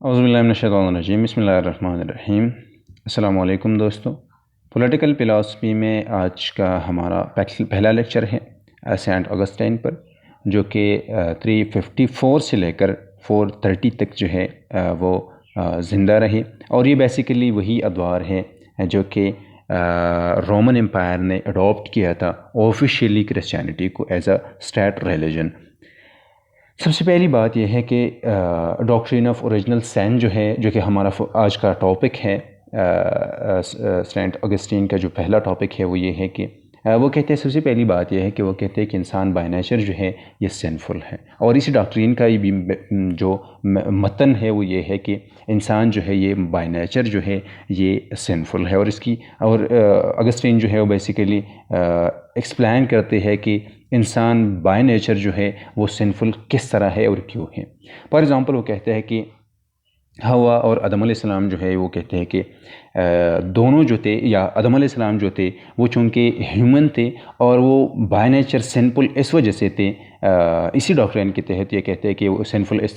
اعوذ باللہ من الشیطان الرجیم، بسم اللہ الرحمن الرحیم۔ السلام علیکم دوستو، پولیٹیکل فلاسفی میں آج کا ہمارا پہلا لیکچر ہے سینٹ اگسٹین پر، جو کہ 354 سے لے کر 430 تک جو ہے وہ زندہ رہے، اور یہ بیسیکلی وہی ادوار ہے جو کہ رومن امپائر نے اڈاپٹ کیا تھا آفیشیلی کرسچینٹی کو ایز اے اسٹیٹ ریلیجن۔ سب سے پہلی بات یہ ہے کہ ڈاکٹرین آف اوریجنل سین جو ہے، جو کہ ہمارا آج کا ٹاپک ہے، سینٹ اگسٹین کا جو پہلا ٹاپک ہے وہ یہ ہے کہ وہ کہتے ہیں، سب سے پہلی بات یہ ہے کہ وہ کہتے ہیں کہ انسان بائی نیچر جو ہے یہ سینفل ہے، اور اسی ڈاکٹرین کا بھی جو متن ہے وہ یہ ہے کہ انسان جو ہے یہ بائی نیچر جو ہے یہ سینفل ہے، اور اس کی اگسٹین جو ہے وہ بیسیکلی ایکسپلین کرتے ہیں کہ انسان بائی نیچر جو ہے وہ سینفل کس طرح ہے اور کیوں ہے۔ فار ایگزامپل وہ کہتے ہیں کہ ہوا اور آدم علیہ السلام جو ہے وہ کہتے ہیں کہ دونوں جو تھے، یا آدم علیہ السلام جو تھے وہ چونکہ ہیومن تھے اور وہ بائی نیچر سینفل اس وجہ سے تھے، اسی ڈاکٹرین کے تحت یہ کہتے ہیں کہ وہ سینفل اس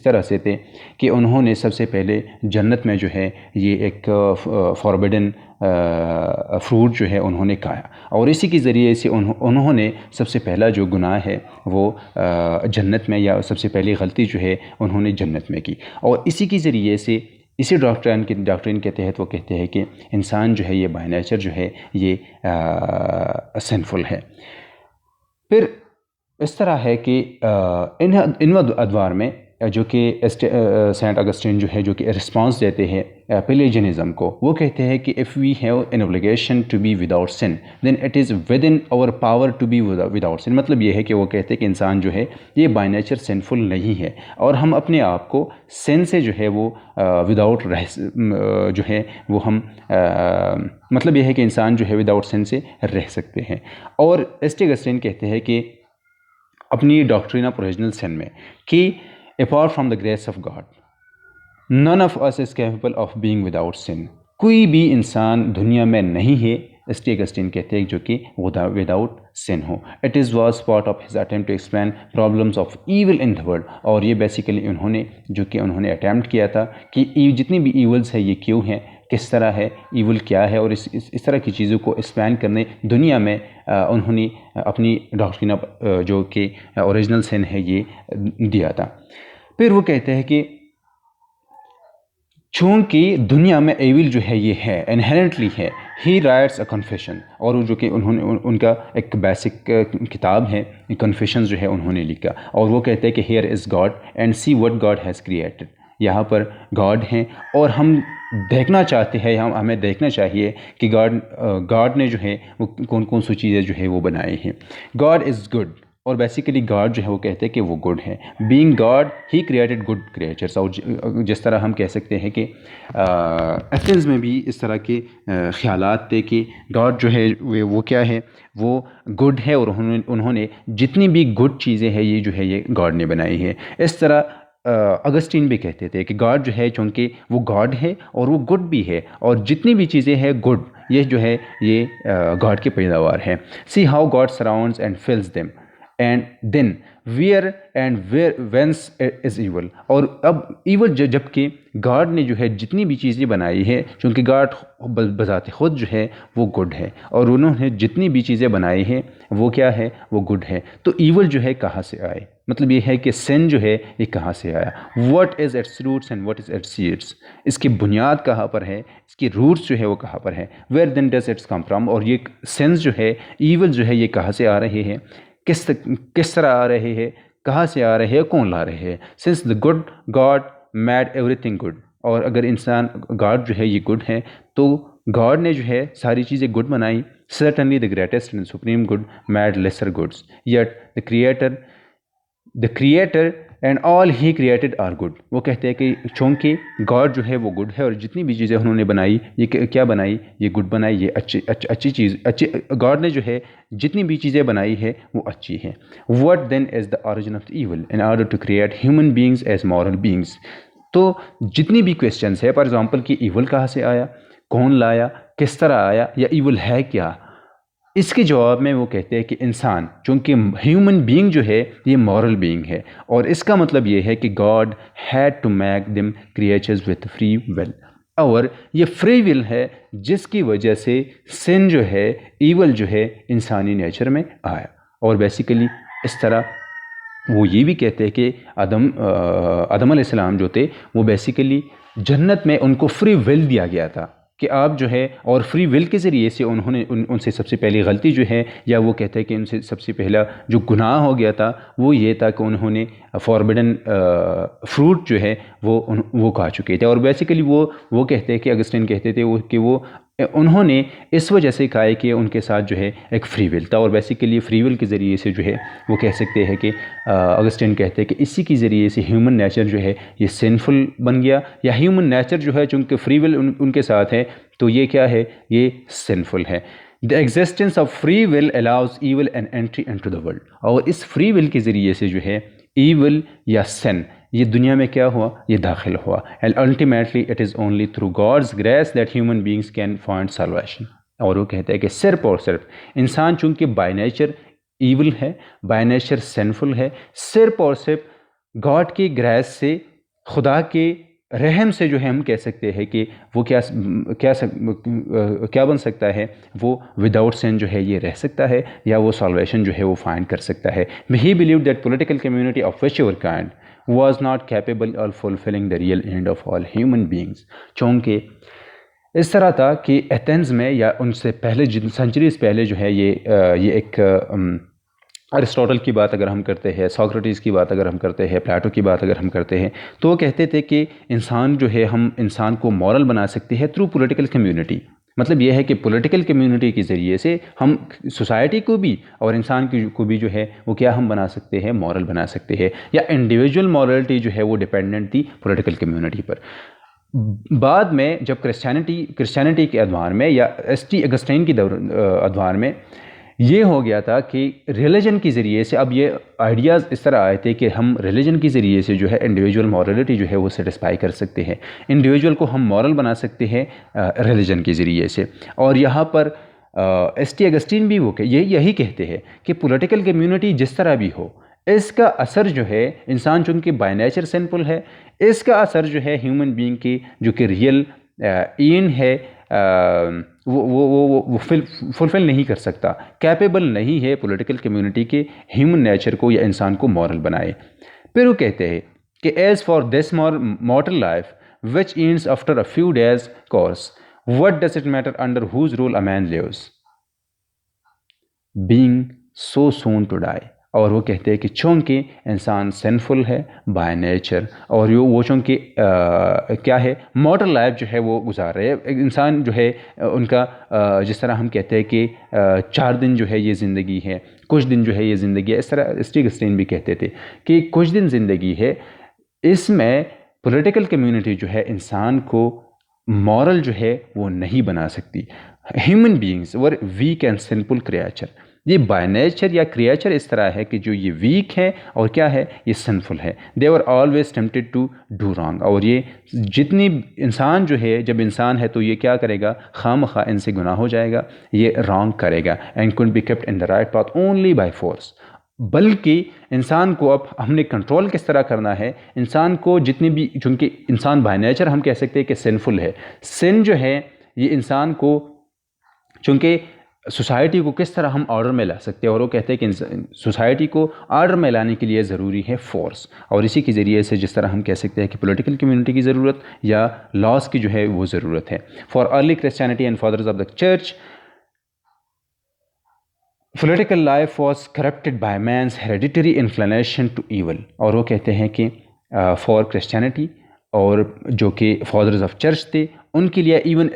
طرح سے تھے کہ انہوں نے سب سے پہلے جنت میں جو ہے یہ ایک فاربیڈن فروٹ جو ہے انہوں نے کھایا، اور اسی کے ذریعے سے انہوں نے سب سے پہلا جو گناہ ہے وہ جنت میں، یا سب سے پہلی غلطی جو ہے انہوں نے جنت میں کی، اور اسی کے ذریعے سے اسی ڈاکٹرین کے تحت وہ کہتے ہیں کہ انسان جو ہے یہ بائی نیچر جو ہے یہ سینفل ہے۔ پھر اس طرح ہے کہ ان ادوار میں جو کہ سینٹ اگسٹین جو ہے جو کہ رسپانس دیتے ہیں پیلیجنزم کو، وہ کہتے ہیں کہ if we have an obligation to be without sin then it is within our power to be without sin۔ مطلب یہ ہے کہ وہ کہتے ہیں کہ انسان جو ہے یہ بائی نیچر سینفل نہیں ہے، اور ہم اپنے آپ کو سین سے جو ہے وہ وداؤٹ جو ہے وہ ہم مطلب یہ ہے کہ انسان جو ہے وداؤٹ سین سے رہ سکتے ہیں۔ اور اگسٹین کہتے ہیں کہ اپنی ڈاکٹرین آف اوریجنل سین میں کہ apart from the grace of God none of us is capable of being without sin۔ کوئی بھی انسان دنیا میں نہیں ہے، اگسٹین کہتے ہیں، جو کہ وداؤٹ سن ہو۔ It was part of his attempt to explain problems of evil in the world۔ اور یہ بیسیکلی انہوں نے اٹیمپٹ کیا تھا کہ جتنی بھی ایولز ہے یہ کیوں ہیں، کس طرح ہے، ایول کیا ہے، اور اس طرح کی چیزوں کو ایکسپلین کرنے دنیا میں انہوں نے اپنی ڈاکٹرین آف جو کہ اوریجنل سن ہے یہ دیا تھا۔ پھر وہ کہتے ہیں کہ چونکہ دنیا میں ایول جو ہے یہ ہے انہیرنٹلی ہے، ہی رائٹس اے کنفیشن، اور جو کہ ان کا ایک بیسک کتاب ہے کنفیشنز جو ہے انہوں نے لکھا، اور وہ کہتے ہیں کہ here is God and see what God has created. یہاں پر گاڈ ہیں اور ہم دیکھنا چاہتے ہیں، ہمیں دیکھنا چاہیے کہ گاڈ نے جو ہے وہ کون کون سی چیزیں جو ہے وہ بنائی ہیں۔ گاڈ از گڈ، اور بیسیکلی گاڈ جو ہے وہ کہتے ہیں کہ وہ گڈ ہے، being God he created good creatures. اور جس طرح ہم کہہ سکتے ہیں کہ ایتھنز میں بھی اس طرح کے خیالات تھے کہ گاڈ جو ہے وہ کیا ہے، وہ گڈ ہے، اور انہوں نے جتنی بھی گڈ چیزیں ہیں یہ جو ہے یہ گاڈ نے بنائی ہے۔ اس طرح اگسٹین بھی کہتے تھے کہ گاڈ جو ہے چونکہ وہ گاڈ ہے اور وہ گڈ بھی ہے، اور جتنی بھی چیزیں ہیں گڈ، یہ جو ہے یہ گاڈ کی پیداوار ہے۔ See how God surrounds and fills them and then where and whence is evil. اور اب ایول جب کہ گاڈ نے جو ہے جتنی بھی چیزیں بنائی ہے، چونکہ گاڈ بذات خود جو ہے وہ گڈ ہے، اور انہوں نے جتنی بھی چیزیں بنائی ہیں وہ کیا ہے، وہ گڈ ہے، تو ایول جو ہے کہاں سے آئے؟ مطلب یہ ہے کہ سن جو ہے یہ کہاں سے آیا؟ What is its roots and what is its seeds. اس کی بنیاد کہاں پر ہے، اس کی روٹس جو ہے وہ کہاں پر ہے؟ Where then does its come from. اور یہ سینس جو ہے، ایول جو ہے یہ کہاں سے آ رہے ہیں، کس طرح آ رہے ہیں، کہاں سے آ رہے ہیں، کون لا رہے ہیں؟ Since the good God made every thing good. اور اگر انسان گاڈ جو ہے یہ گڈ ہے تو گاڈ نے جو ہے ساری چیزیں گڈ بنائی۔ Certainly the greatest and supreme good made lesser goods, yet the creator and all he created are good. وہ کہتے ہیں کہ چونکہ گاڈ جو ہے وہ گڈ ہے، اور جتنی بھی چیزیں انہوں نے بنائی یہ کیا بنائی، یہ گڈ بنائی، یہ اچھی چیز، گاڈ نے جو ہے جتنی بھی چیزیں بنائی ہے وہ اچھی ہے۔ What then is the origin of the evil in order to create human beings as moral beings. تو جتنی بھی کویسچنس ہے، فار ایگزامپل کہ ایول کہاں سے آیا، کون لایا، کس طرح آیا، یا ایول ہے کیا، اس کے جواب میں وہ کہتے ہیں کہ انسان چونکہ ہیومن بینگ جو ہے یہ مورل بینگ ہے، اور اس کا مطلب یہ ہے کہ God had to make them creatures with free will, اور یہ فری ول ہے جس کی وجہ سے سن جو ہے، ایول جو ہے انسانی نیچر میں آیا۔ اور بیسیکلی اس طرح وہ یہ بھی کہتے ہیں کہ آدم علیہ السلام جو تھے وہ بیسیکلی جنت میں ان کو فری ول دیا گیا تھا کہ آپ جو ہے، اور فری ول کے ذریعے سے انہوں نے ان سے سب سے پہلی غلطی جو ہے، یا وہ کہتے ہیں کہ ان سے سب سے پہلا جو گناہ ہو گیا تھا وہ یہ تھا کہ انہوں نے فاربیڈن فروٹ جو ہے وہ کھا چکے تھے۔ اور بیسیکلی وہ کہتے ہیں کہ اگسٹین کہتے تھے کہ وہ انہوں نے اس وجہ سے کہا ہے کہ ان کے ساتھ جو ہے ایک فری ول تھا، اور بیسیکلی فری ول کے ذریعے سے جو ہے وہ کہہ سکتے ہیں کہ اگسٹین کہتے ہیں کہ اسی کی ذریعے سے ہیومن نیچر جو ہے یہ سینفل بن گیا، یا ہیومن نیچر جو ہے چونکہ فری ول ان کے ساتھ ہے تو یہ کیا ہے، یہ سینفل ہے۔ The existence of free will allows evil an entry into the world، اور اس فری ول کے ذریعے سے جو ہے ایول یا سن یہ دنیا میں کیا ہوا، یہ داخل ہوا۔ and ultimately it is only through God's grace that human beings can find salvation، اور وہ کہتے ہیں کہ صرف اور صرف انسان چونکہ بائی نیچر ایول ہے، بائی نیچر سینفل ہے، صرف اور صرف گاڈ کی گریس سے، خدا کے رحم سے جو ہے ہم کہہ سکتے ہیں کہ وہ کیا بن سکتا ہے، وہ وداؤٹ سین جو ہے یہ رہ سکتا ہے، یا وہ سالویشن جو ہے وہ فائنڈ کر سکتا ہے۔ He believed that political community of whichever kind was not capable of fulfilling the real end of all human beings، چونکہ اس طرح تھا کہ ایتھنز میں یا ان سے پہلے سنچریز پہلے جو ہے یہ ایک ارسطوٹل کی بات اگر ہم کرتے ہیں، سوکریٹس کی بات اگر ہم کرتے ہیں، پلیٹو کی بات اگر ہم کرتے ہیں، تو وہ کہتے تھے کہ انسان جو ہے، ہم انسان کو مورل بنا سکتے ہیں تھرو پولیٹیکل کمیونٹی۔ مطلب یہ ہے کہ پولیٹیکل کمیونٹی کے ذریعے سے ہم سوسائٹی کو بھی اور انسان کو بھی جو ہے وہ کیا ہم بنا سکتے ہیں، مورل بنا سکتے ہیں، یا انڈیویجول مورلٹی جو ہے وہ ڈیپینڈنٹ تھی پولیٹیکل کمیونٹی پر۔ بعد میں جب کرسچینٹی کے ادوار میں یا اگسٹین کی ادوار میں یہ ہو گیا تھا کہ ریلیجن کے ذریعے سے اب یہ آئیڈیاز اس طرح آئے تھے کہ ہم ریلیجن کے ذریعے سے جو ہے انڈیویجول مورلٹی جو ہے وہ سیٹسفائی کر سکتے ہیں، انڈیویجول کو ہم مورل بنا سکتے ہیں ریلیجن کے ذریعے سے۔ اور یہاں پر اگسٹین بھی یہی کہتے ہیں کہ پولیٹیکل کمیونٹی جس طرح بھی ہو، اس کا اثر جو ہے، انسان چونکہ بائی نیچر سینفل ہے، اس کا اثر جو ہے ہیومن بینگ کی جو کہ ریئل این ہے وہ فلفل نہیں کر سکتا، کیپیبل نہیں ہے پولیٹیکل کمیونٹی کے ہیومن نیچر کو یا انسان کو مورل بنائے۔ پھر وہ کہتے ہیں کہ as far this mortal life which ends after a few days course what does it matter under whose rule a man lives being so soon to die. اور وہ کہتے ہیں کہ چونکہ انسان سینفل ہے بائی نیچر، اور وہ چونکہ کیا ہے، مارٹل لائف جو ہے وہ گزار رہے ہیں۔ انسان جو ہے ان کا جس طرح ہم کہتے ہیں کہ 4 دن جو ہے یہ زندگی ہے، کچھ دن جو ہے یہ زندگی ہے، اس طرح اگسٹین بھی کہتے تھے کہ کچھ دن زندگی ہے، اس میں پولیٹیکل کمیونٹی جو ہے انسان کو مورل جو ہے وہ نہیں بنا سکتی۔ Human beings were weak and sinful creature, یہ بائی نیچر یا کریچر اس طرح ہے کہ جو یہ ویک ہے اور کیا ہے، یہ سنفل ہے۔ دے were always ٹیمپٹڈ to do wrong, اور یہ جتنی انسان جو ہے، جب انسان ہے تو یہ کیا کرے گا، خواہ مخواہ ان سے گناہ ہو جائے گا، یہ رانگ کرے گا، and could be kept in the right path only by force. بلکہ انسان کو اب ہم نے کنٹرول کس طرح کرنا ہے، انسان کو جتنی بھی، چونکہ انسان بائی نیچر ہم کہہ سکتے ہیں کہ سنفل ہے، سن جو ہے یہ انسان کو، چونکہ سوسائٹی کو کس طرح ہم آرڈر میں لا سکتے ہیں، اور وہ کہتے ہیں کہ سوسائٹی کو آرڈر میں لانے کے لیے ضروری ہے فورس، اور اسی کے ذریعے سے جس طرح ہم کہہ سکتے ہیں کہ پولیٹیکل کمیونٹی کی ضرورت یا لاس کی جو ہے وہ ضرورت ہے۔ For early Christianity and fathers of the church political life was corrupted by man's hereditary inclination to evil، اور وہ کہتے ہیں کہ فار کرسچینٹی اور جو کہ فادرز آف چرچ تھے ان کے لیے، ایون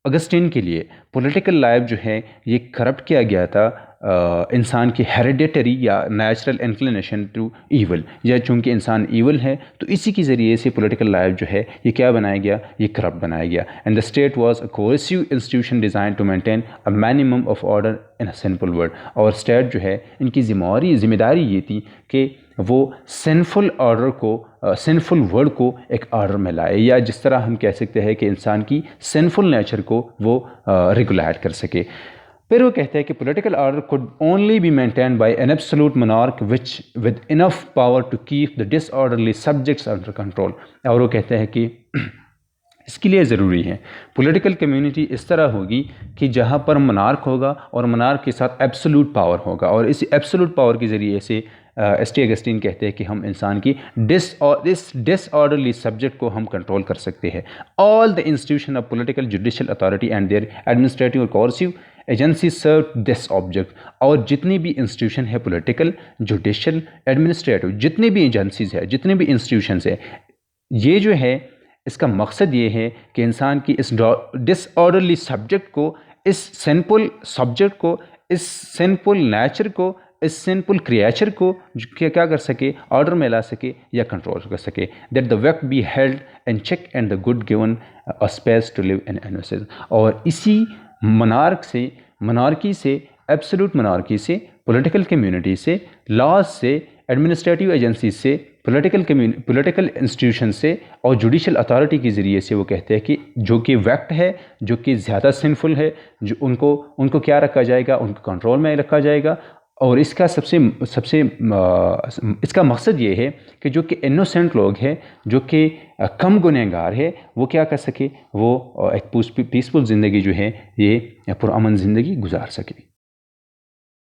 اگسٹین کے لیے پولیٹیکل لائف جو ہے یہ کرپٹ کیا گیا تھا انسان کی ہیریڈیٹری یا نیچرل انکلینیشن ٹو ایول، یا چونکہ انسان ایول ہے تو اسی کے ذریعے سے پولیٹیکل لائف جو ہے یہ کیا بنایا گیا، یہ کرپٹ بنایا گیا۔ And the state was a cohesive institution designed to maintain a minimum of order in a simple word, اور اسٹیٹ جو ہے ان کی ذمہ داری یہ تھی کہ وہ سینفل آرڈر کو، سینفل ورڈ کو ایک آرڈر میں لائے، یا جس طرح ہم کہہ سکتے ہیں کہ انسان کی سینفل نیچر کو وہ ریگولیٹ کر سکے۔ پھر وہ کہتے ہیں کہ political order could only be maintained by an absolute monarch which with enough power to keep the disorderly subjects under control. اور وہ کہتے ہیں کہ اس کے لیے ضروری ہے پولیٹیکل کمیونٹی اس طرح ہوگی کہ جہاں پر منارک ہوگا اور منارک کے ساتھ ایبسولوٹ پاور ہوگا، اور اس ایبسولوٹ پاور کے ذریعے سے ایس ٹی اگسٹین کہتے ہیں کہ ہم انسان کی ڈس آرڈرلی سبجیکٹ کو ہم کنٹرول کر سکتے ہیں. All the institution of political judicial authority and their administrative اور coercive agency serve this object. اور جتنی بھی انسٹیٹیوشن ہے پولیٹیکل جوڈیشل ایڈمنسٹریٹو، جتنی بھی ایجنسیز ہے، جتنے بھی انسٹیٹیوشنز ہے، یہ جو ہے اس کا مقصد یہ ہے کہ انسان کی اس ڈس آرڈرلی سبجیکٹ کو، اس سنفل سبجیکٹ کو، اس سنفل نیچر کو، اس سنفل کریچر کو کیا کر سکے، آرڈر میں لا سکے یا کنٹرول کر سکے. That the wicked be held and check and the good given space to live in innocence. اور اسی منارکی سے ایبسولوٹ منارکی سے، پولیٹیکل کمیونٹی سے، لاز سے، ایڈمنسٹریٹو ایجنسی سے، پولیٹیکل انسٹیٹیوشن سے اور جوڈیشل اتھارٹی کے ذریعے سے وہ کہتے ہیں کہ جو کہ ویکٹ ہے، جو کہ زیادہ سنفل ہے، جو ان کو کیا رکھا جائے گا، ان کو کنٹرول میں رکھا جائے گا. اور اس کا سب سے اس کا مقصد یہ ہے کہ جو کہ انوسینٹ لوگ ہیں، جو کہ کم گنہگار ہے، وہ کیا کر سکے، وہ ایک پیسفل زندگی جو ہے یہ پرامن زندگی گزار سکے.